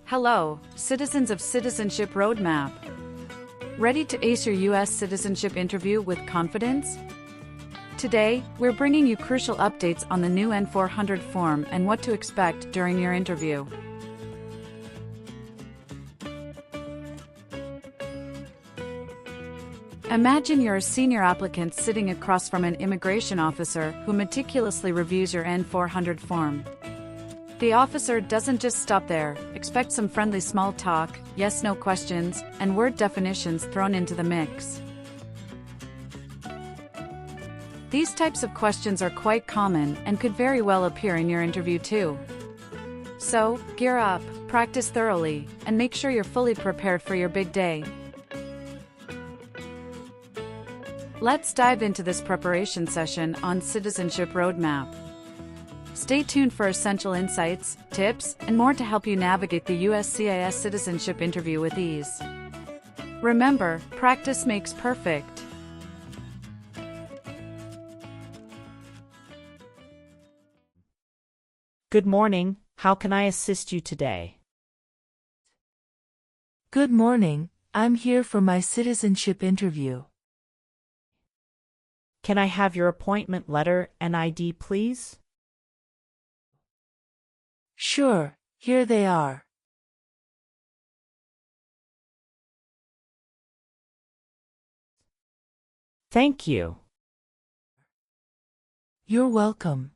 Hello, citizens of Citizenship Roadmap. Ready to ace your U.S. citizenship interview with confidence? Today, we're bringing you crucial updates on the new N400 form and what to expect during your interview. Imagine you're a senior applicant sitting across from an immigration officer who meticulously reviews your N400 form. The officer doesn't just stop there. Expect some friendly small talk, yes-no questions, and word definitions thrown into the mix. These types of questions are quite common and could very well appear in your interview too. So, gear up, practice thoroughly, and make sure you're fully prepared for your big day. Let's dive into this preparation session on Citizenship Roadmap. Stay tuned for essential insights, tips, and more to help you navigate the USCIS citizenship interview with ease. Remember, practice makes perfect. Good morning. How can I assist you today? Good morning. I'm here for my citizenship interview. Can I have your appointment letter and ID, please? Sure, here they are. Thank you. You're welcome.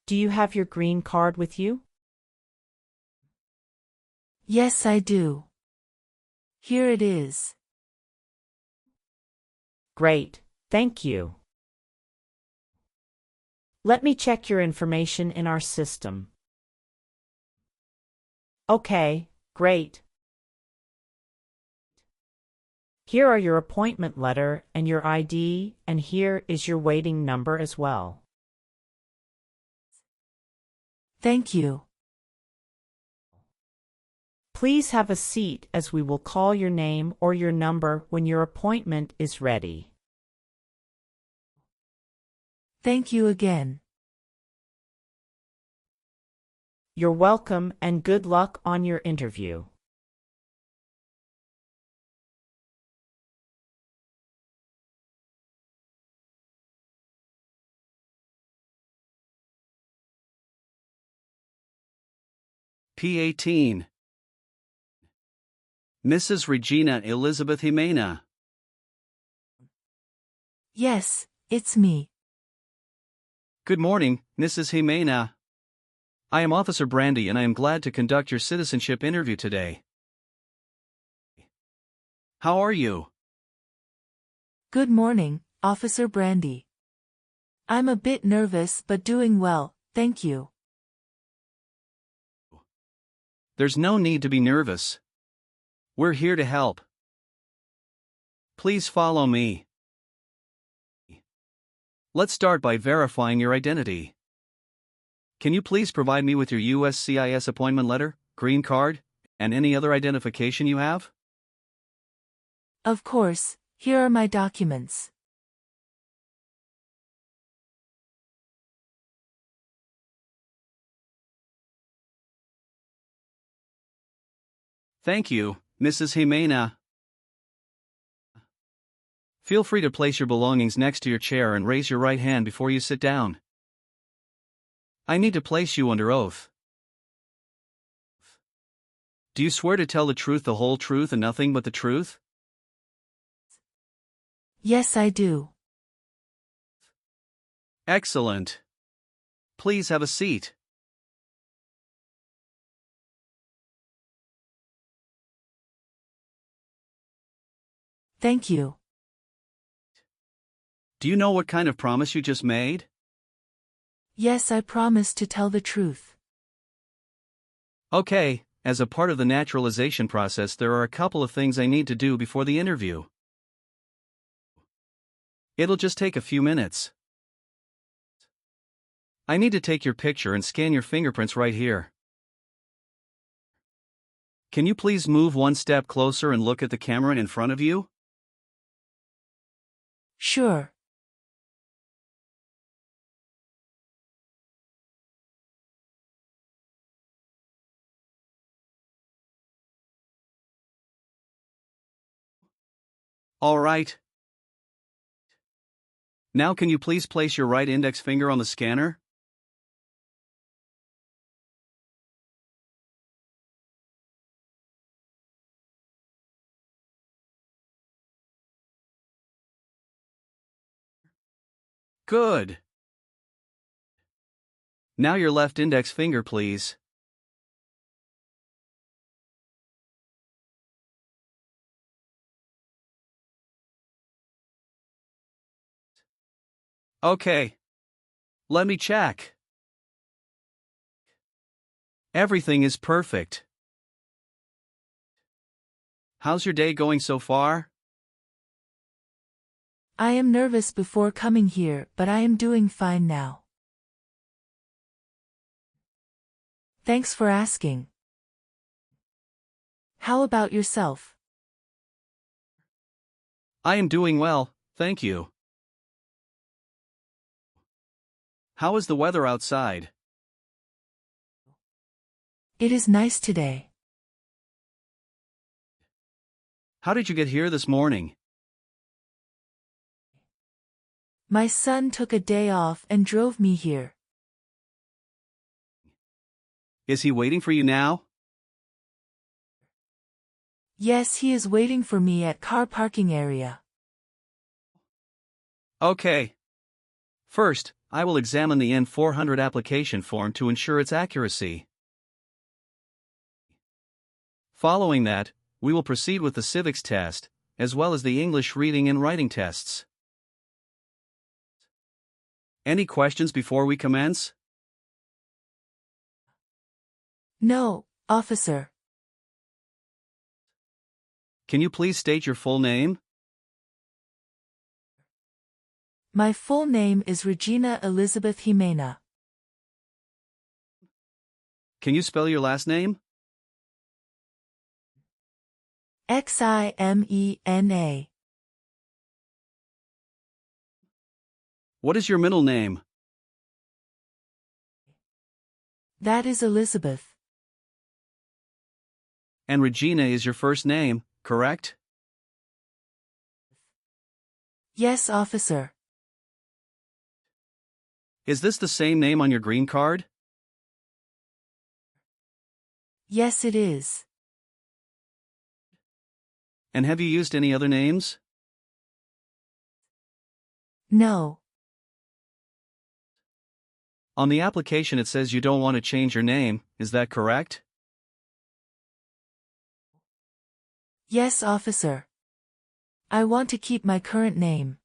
Do you have your green card with you? Yes, I do. Here it is. Great, thank you. Let me check your information in our system. Okay, great. Here are your appointment letter and your ID, and here is your waiting number as well. Thank you. Please have a seat as we will call your name or your number when your appointment is ready. Thank you again. You're welcome and good luck on your interview. P18. Mrs. Regina Elizabeth Jimena. Yes, it's me. Good morning, Mrs. Jimena. I am Officer Brandy and I am glad to conduct your citizenship interview today. How are you? Good morning, Officer Brandy. I'm a bit nervous but doing well, thank you. There's no need to be nervous. We're here to help. Please follow me. Let's start by verifying your identity. Can you please provide me with your USCIS appointment letter, green card, and any other identification you have? Of course, here are my documents. Thank you, Mrs. Jimena. Feel free to place your belongings next to your chair and raise your right hand before you sit down. I need to place you under oath. Do you swear to tell the truth, the whole truth, and nothing but the truth? Yes, I do. Excellent. Please have a seat. Thank you. Do you know what kind of promise you just made? Yes, I promise to tell the truth. Okay, as a part of the naturalization process, there are a couple of things I need to do before the interview. It'll just take a few minutes. I need to take your picture and scan your fingerprints right here. Can you please move one step closer and look at the camera in front of you? Sure. All right. Now can you please place your right index finger on the scanner? Good. Now your left index finger, please. Okay. Let me check. Everything is perfect. How's your day going so far? I am nervous before coming here, but I am doing fine now. Thanks for asking. How about yourself? I am doing well, thank you. How is the weather outside? It is nice today. How did you get here this morning? My son took a day off and drove me here. Is he waiting for you now? Yes, he is waiting for me at car parking area. Okay. First, I will examine the N400 application form to ensure its accuracy. Following that, we will proceed with the Civics test, as well as the English reading and writing tests. Any questions before we commence? No, officer. Can you please state your full name? My full name is Regina Elizabeth Jimena. Can you spell your last name? Ximena. What is your middle name? That is Elizabeth. And Regina is your first name, correct? Yes, officer. Is this the same name on your green card? Yes, it is. And have you used any other names? No. On the application it says you don't want to change your name, is that correct? Yes, officer. I want to keep my current name.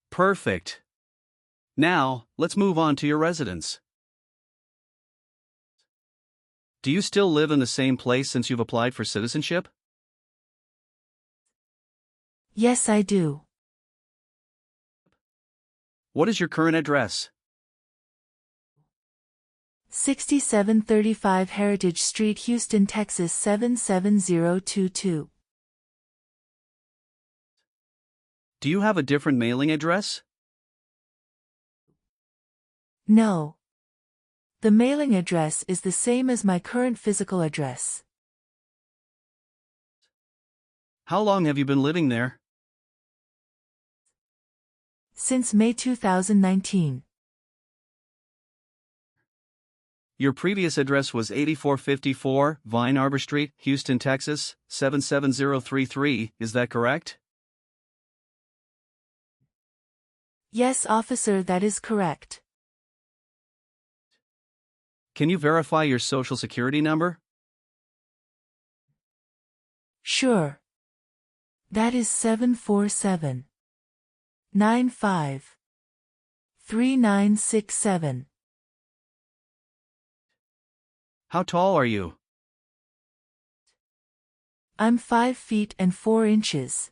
Perfect. Now, let's move on to your residence. Do you still live in the same place since you've applied for citizenship? Yes, I do. What is your current address? 6735 Heritage Street, Houston, Texas 77022. Do you have a different mailing address? No. The mailing address is the same as my current physical address. How long have you been living there? Since May 2019. Your previous address was 8454 Vine Arbor Street, Houston, Texas, 77033, is that correct? Yes, officer, that is correct. Can you verify your social security number? Sure. That is 747-95-3967. How tall are you? I'm 5 feet and 4 inches.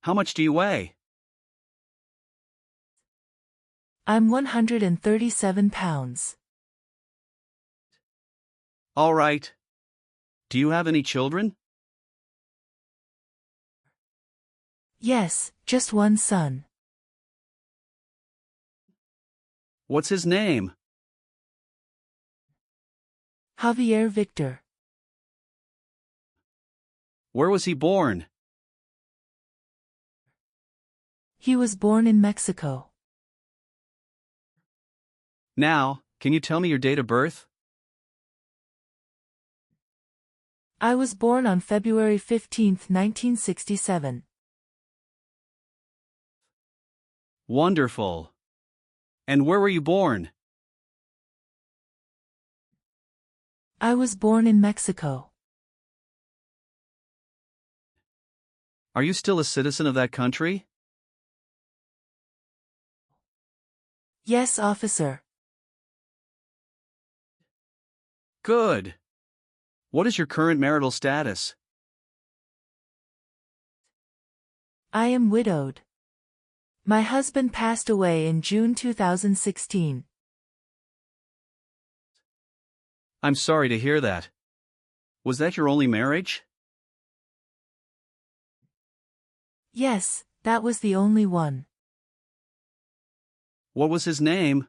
How much do you weigh? I'm 137 pounds. All right. Do you have any children? Yes, just one son. What's his name? Javier Victor. Where was he born? He was born in Mexico. Now, can you tell me your date of birth? I was born on February 15, 1967. Wonderful. And where were you born? I was born in Mexico. Are you still a citizen of that country? Yes, officer. Good. What is your current marital status? I am widowed. My husband passed away in June 2016. I'm sorry to hear that. Was that your only marriage? Yes, that was the only one. What was his name?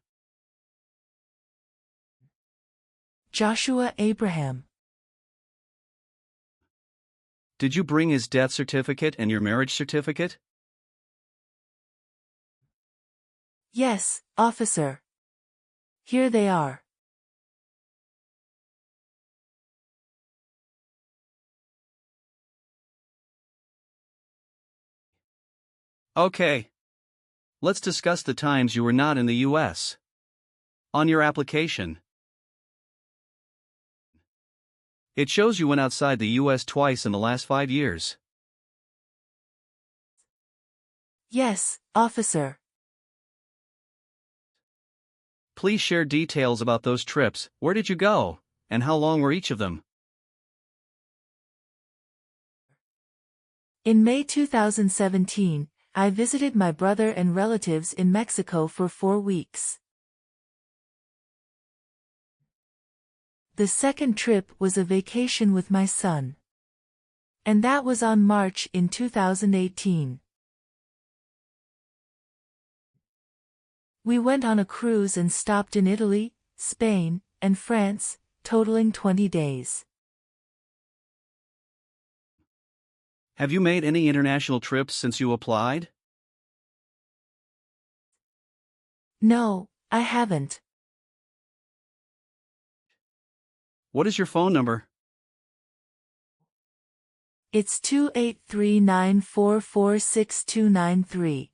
Joshua Abraham. Did you bring his death certificate and your marriage certificate? Yes, officer. Here they are. Okay. Let's discuss the times you were not in the U.S. On your application, it shows you went outside the U.S. twice in the last 5 years. Yes, officer. Please share details about those trips. Where did you go, and how long were each of them? In May 2017, I visited my brother and relatives in Mexico for 4 weeks. The second trip was a vacation with my son. And that was on March in 2018. We went on a cruise and stopped in Italy, Spain, and France, totaling 20 days. Have you made any international trips since you applied? No, I haven't. What is your phone number? It's 283-944-6293.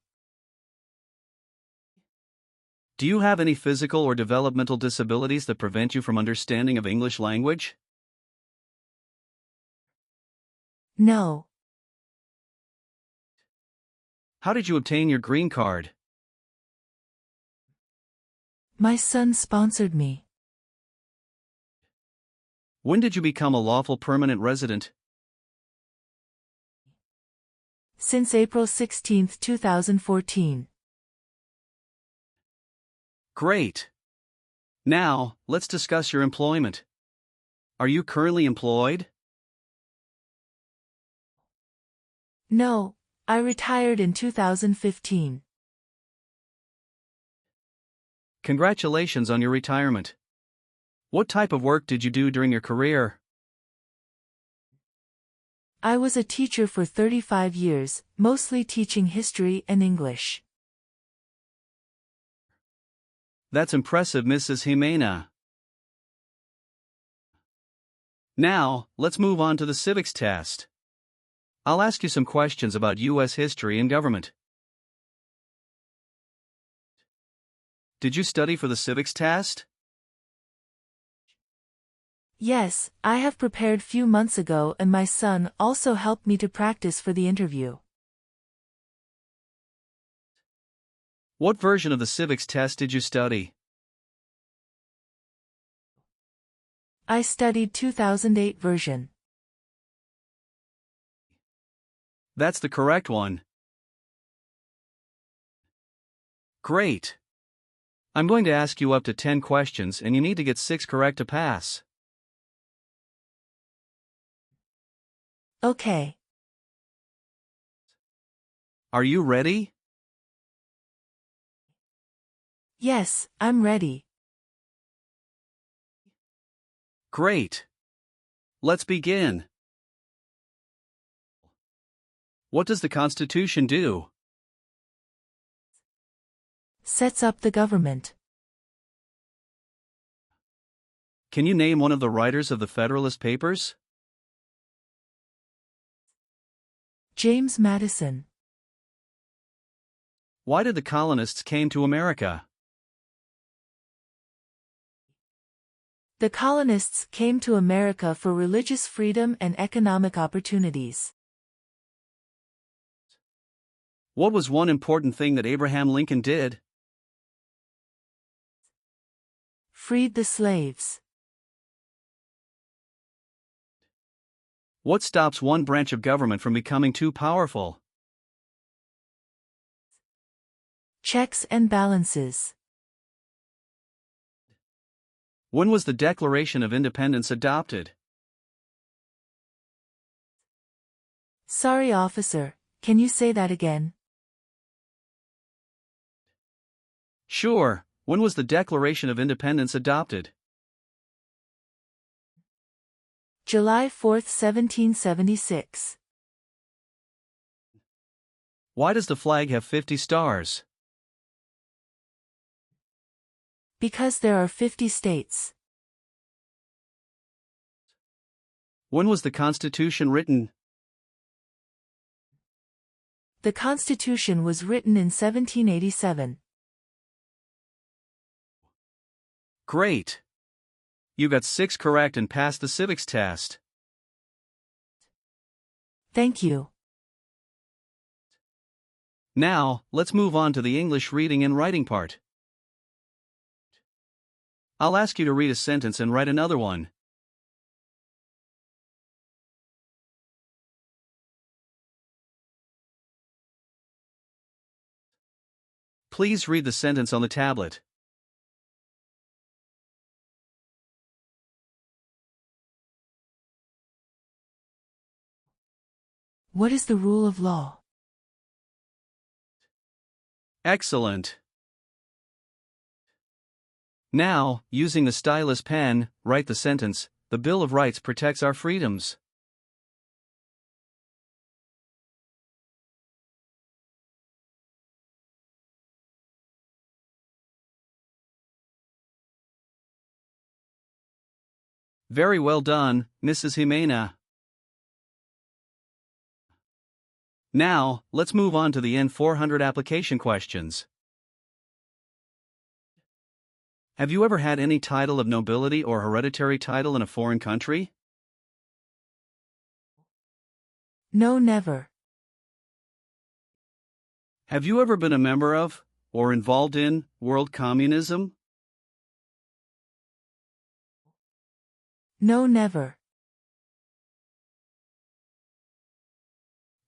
Do you have any physical or developmental disabilities that prevent you from understanding of English language? No. How did you obtain your green card? My son sponsored me. When did you become a lawful permanent resident? Since April 16, 2014. Great. Now, let's discuss your employment. Are you currently employed? No, I retired in 2015. Congratulations on your retirement. What type of work did you do during your career? I was a teacher for 35 years, mostly teaching history and English. That's impressive, Mrs. Jimena. Now, let's move on to the civics test. I'll ask you some questions about U.S. history and government. Did you study for the civics test? Yes, I have prepared few months ago and my son also helped me to practice for the interview. What version of the civics test did you study? I studied 2008 version. That's the correct one. Great. I'm going to ask you up to 10 questions and you need to get 6 correct to pass. Okay. Are you ready? Yes, I'm ready. Great. Let's begin. What does the Constitution do? Sets up the government. Can you name one of the writers of the Federalist Papers? James Madison. Why did the colonists came to America? The colonists came to America for religious freedom and economic opportunities. What was one important thing that Abraham Lincoln did? Freed the slaves. What stops one branch of government from becoming too powerful? Checks and balances. When was the Declaration of Independence adopted? Sorry, officer, can you say that again? Sure, when was the Declaration of Independence adopted? July 4, 1776. Why does the flag have 50 stars? Because there are 50 states. When was the Constitution written? The Constitution was written in 1787. Great! You got 6 correct and passed the civics test. Thank you. Now, let's move on to the English reading and writing part. I'll ask you to read a sentence and write another one. Please read the sentence on the tablet. What is the rule of law? Excellent. Now, using the stylus pen, write the sentence, "The Bill of Rights protects our freedoms." Very well done, Mrs. Jimena. Now, let's move on to the N400 application questions. Have you ever had any title of nobility or hereditary title in a foreign country? No, never. Have you ever been a member of, or involved in, world communism? No, never.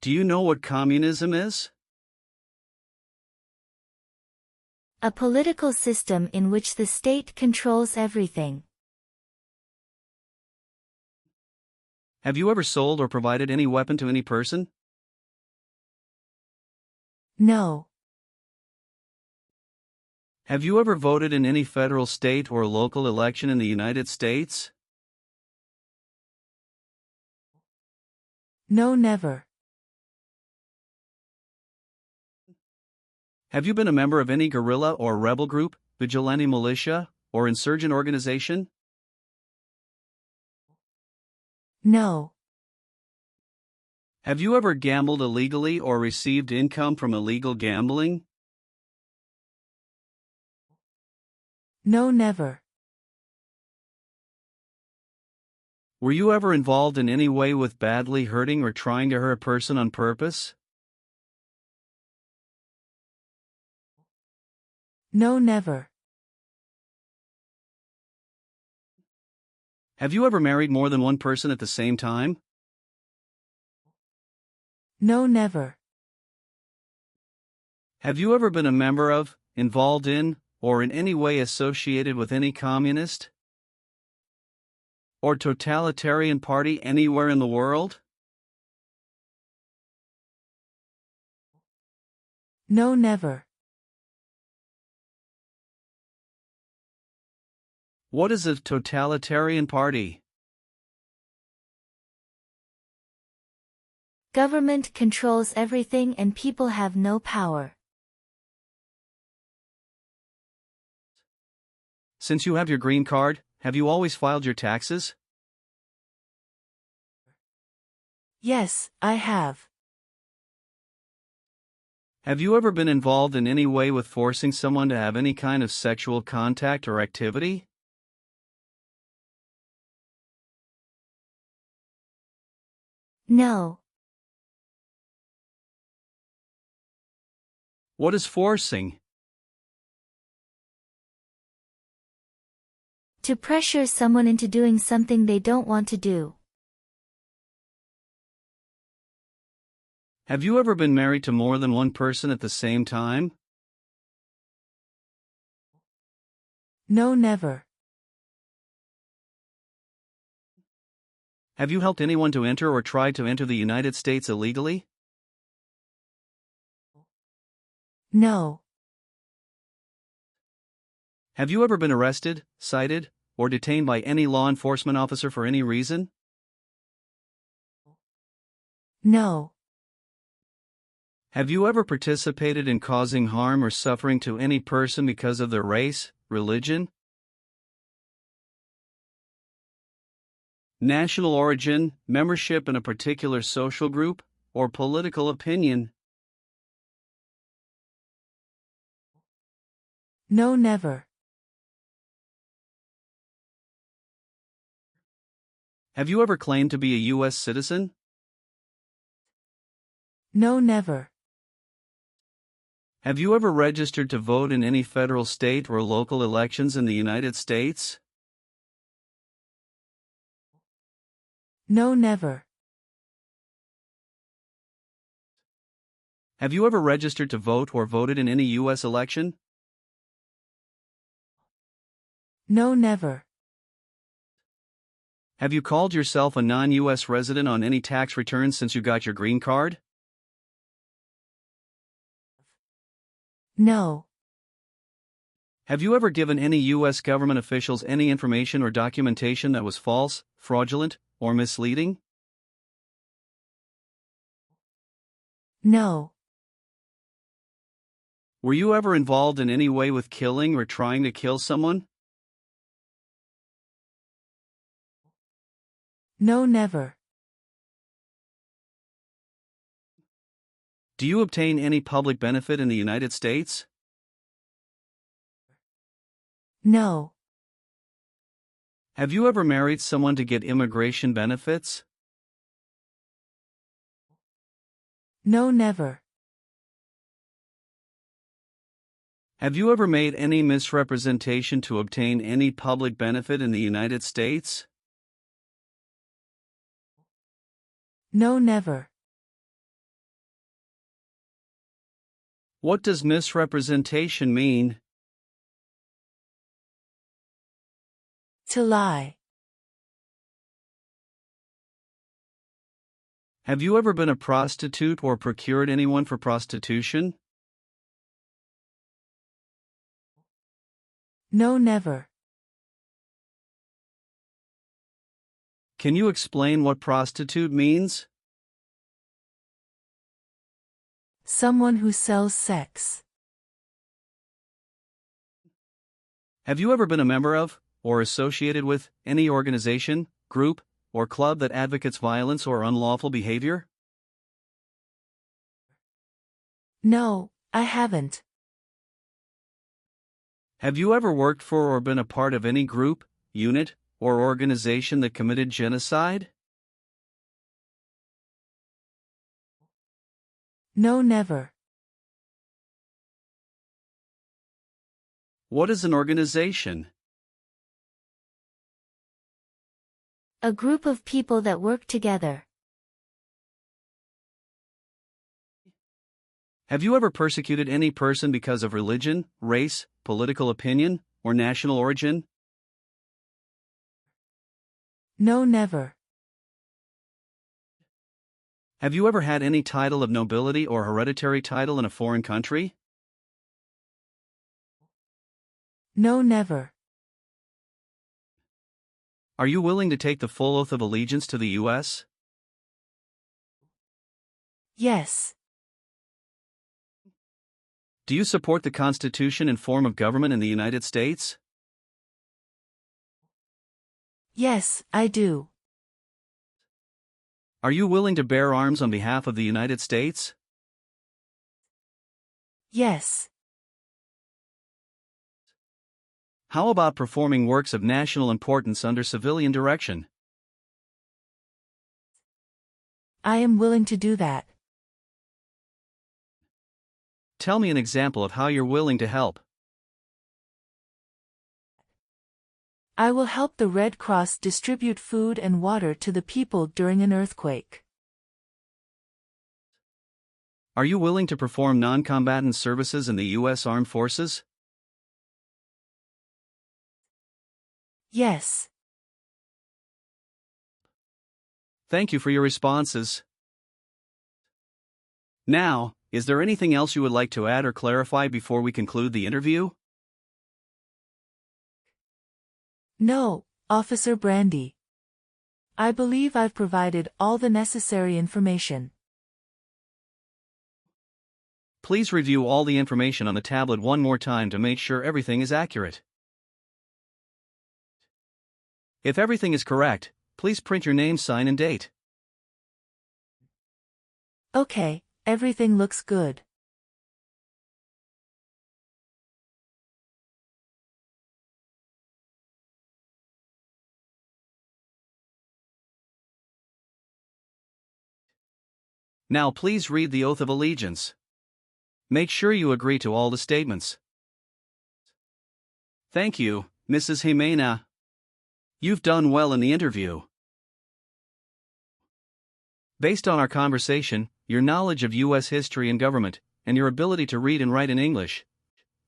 Do you know what communism is? A political system in which the state controls everything. Have you ever sold or provided any weapon to any person? No. Have you ever voted in any federal, state, or local election in the United States? No, never. Have you been a member of any guerrilla or rebel group, vigilante militia, or insurgent organization? No. Have you ever gambled illegally or received income from illegal gambling? No, never. Were you ever involved in any way with badly hurting or trying to hurt a person on purpose? No, never. Have you ever married more than one person at the same time? No, never. Have you ever been a member of, involved in, or in any way associated with any communist or totalitarian party anywhere in the world? No, never. What is a totalitarian party? Government controls everything and people have no power. Since you have your green card, have you always filed your taxes? Yes, I have. Have you ever been involved in any way with forcing someone to have any kind of sexual contact or activity? No. What is forcing? To pressure someone into doing something they don't want to do. Have you ever been married to more than one person at the same time? No, never. Have you helped anyone to enter or tried to enter the United States illegally? No. Have you ever been arrested, cited, or detained by any law enforcement officer for any reason? No. Have you ever participated in causing harm or suffering to any person because of their race, religion, national origin, membership in a particular social group, or political opinion? No, never. Have you ever claimed to be a U.S. citizen? No, never. Have you ever registered to vote in any federal, state, or local elections in the United States? No, never. Have you ever registered to vote or voted in any U.S. election? No, never. Have you called yourself a non-U.S. resident on any tax returns since you got your green card? No. Have you ever given any U.S. government officials any information or documentation that was false, fraudulent, or misleading? No. Were you ever involved in any way with killing or trying to kill someone? No, never. Do you obtain any public benefit in the United States? No. Have you ever married someone to get immigration benefits? No, never. Have you ever made any misrepresentation to obtain any public benefit in the United States? No, never. What does misrepresentation mean? To lie. Have you ever been a prostitute or procured anyone for prostitution? No, never. Can you explain what prostitute means? Someone who sells sex. Have you ever been a member of, or associated with, any organization, group, or club that advocates violence or unlawful behavior? No, I haven't. Have you ever worked for or been a part of any group, unit, or organization that committed genocide? No, never. What is an organization? A group of people that work together. Have you ever persecuted any person because of religion, race, political opinion, or national origin? No, never. Have you ever had any title of nobility or hereditary title in a foreign country? No, never. Are you willing to take the full oath of allegiance to the U.S.? Yes. Do you support the Constitution and form of government in the United States? Yes, I do. Are you willing to bear arms on behalf of the United States? Yes. How about performing works of national importance under civilian direction? I am willing to do that. Tell me an example of how you're willing to help. I will help the Red Cross distribute food and water to the people during an earthquake. Are you willing to perform non-combatant services in the U.S. Armed Forces? Yes. Thank you for your responses. Now, is there anything else you would like to add or clarify before we conclude the interview? No, Officer Brandy. I believe I've provided all the necessary information. Please review all the information on the tablet one more time to make sure everything is accurate. If everything is correct, please print your name, sign, and date. Okay, everything looks good. Now please read the Oath of Allegiance. Make sure you agree to all the statements. Thank you, Mrs. Jimena. You've done well in the interview. Based on our conversation, your knowledge of U.S. history and government, and your ability to read and write in English,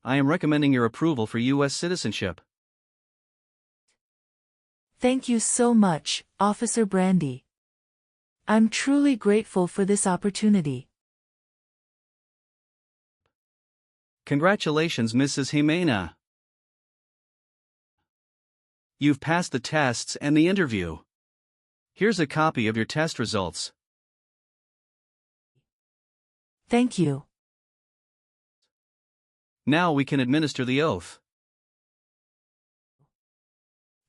I am recommending your approval for U.S. citizenship. Thank you so much, Officer Brandy. I'm truly grateful for this opportunity. Congratulations, Mrs. Jimena. You've passed the tests and the interview. Here's a copy of your test results. Thank you. Now we can administer the oath.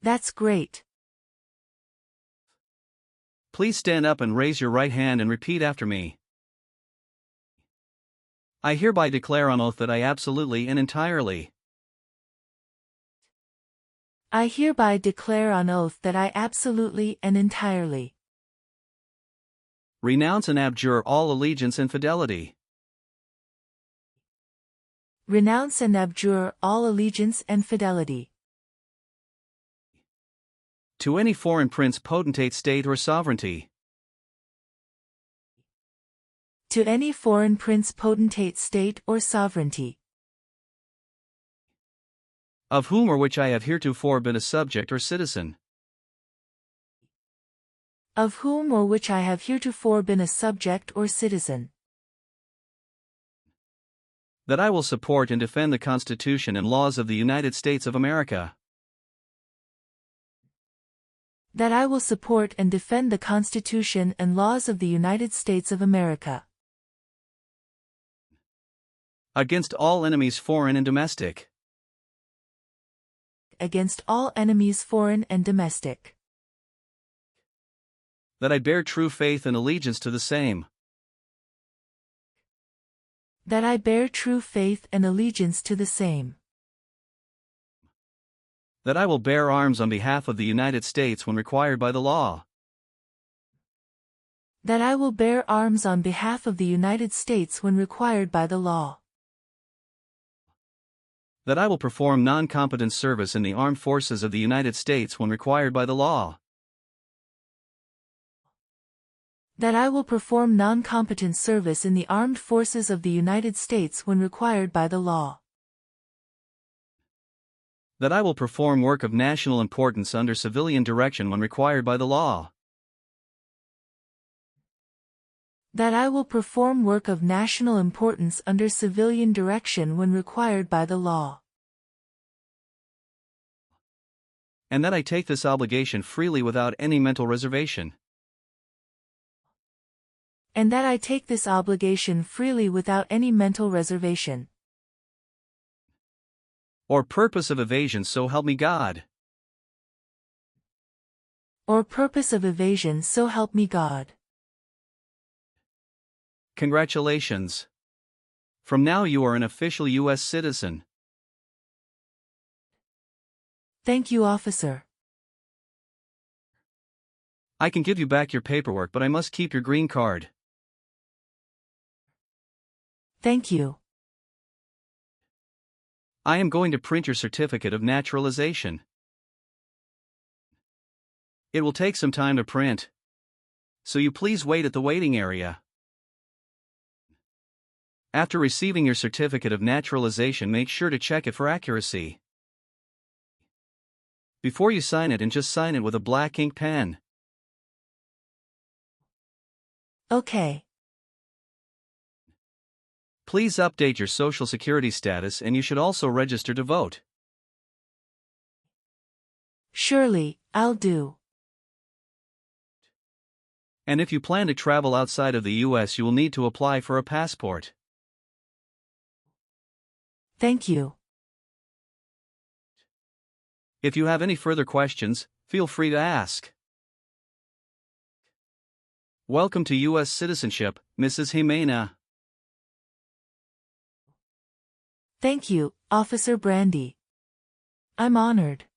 That's great. Please stand up and raise your right hand and repeat after me. I hereby declare on oath that I absolutely and entirely I hereby declare on oath that I absolutely and entirely renounce and abjure all allegiance and fidelity renounce and abjure all allegiance and fidelity to any foreign prince, potentate, state, or sovereignty, to any foreign prince, potentate, state, or sovereignty, of whom or which I have heretofore been a subject or citizen, of whom or which I have heretofore been a subject or citizen, that I will support and defend the Constitution and laws of the United States of America, that I will support and defend the Constitution and laws of the United States of America, against all enemies, foreign and domestic, against all enemies, foreign and domestic, that I bear true faith and allegiance to the same, that I bear true faith and allegiance to the same, that I will bear arms on behalf of the United States when required by the law, that I will bear arms on behalf of the United States when required by the law, that I will perform non-combatant service in the armed forces of the United States when required by the law, that I will perform non-combatant service in the armed forces of the United States when required by the law, that I will perform work of national importance under civilian direction when required by the law, that I will perform work of national importance under civilian direction when required by the law, and that I take this obligation freely without any mental reservation. and that I take this obligation freely without any mental reservation or purpose of evasion, so help me God. or purpose of evasion, so help me God. Congratulations. From now you are an official U.S. citizen. Thank you, officer. I can give you back your paperwork, but I must keep your green card. Thank you. I am going to print your certificate of naturalization. It will take some time to print, so you please wait at the waiting area. After receiving your certificate of naturalization, make sure to check it for accuracy before you sign it, and just sign it with a black ink pen. Okay. Please update your social security status, and you should also register to vote. Surely, I'll do. And if you plan to travel outside of the U.S., you will need to apply for a passport. Thank you. If you have any further questions, feel free to ask. Welcome to U.S. citizenship, Mrs. Jimena. Thank you, Officer Brandy. I'm honored.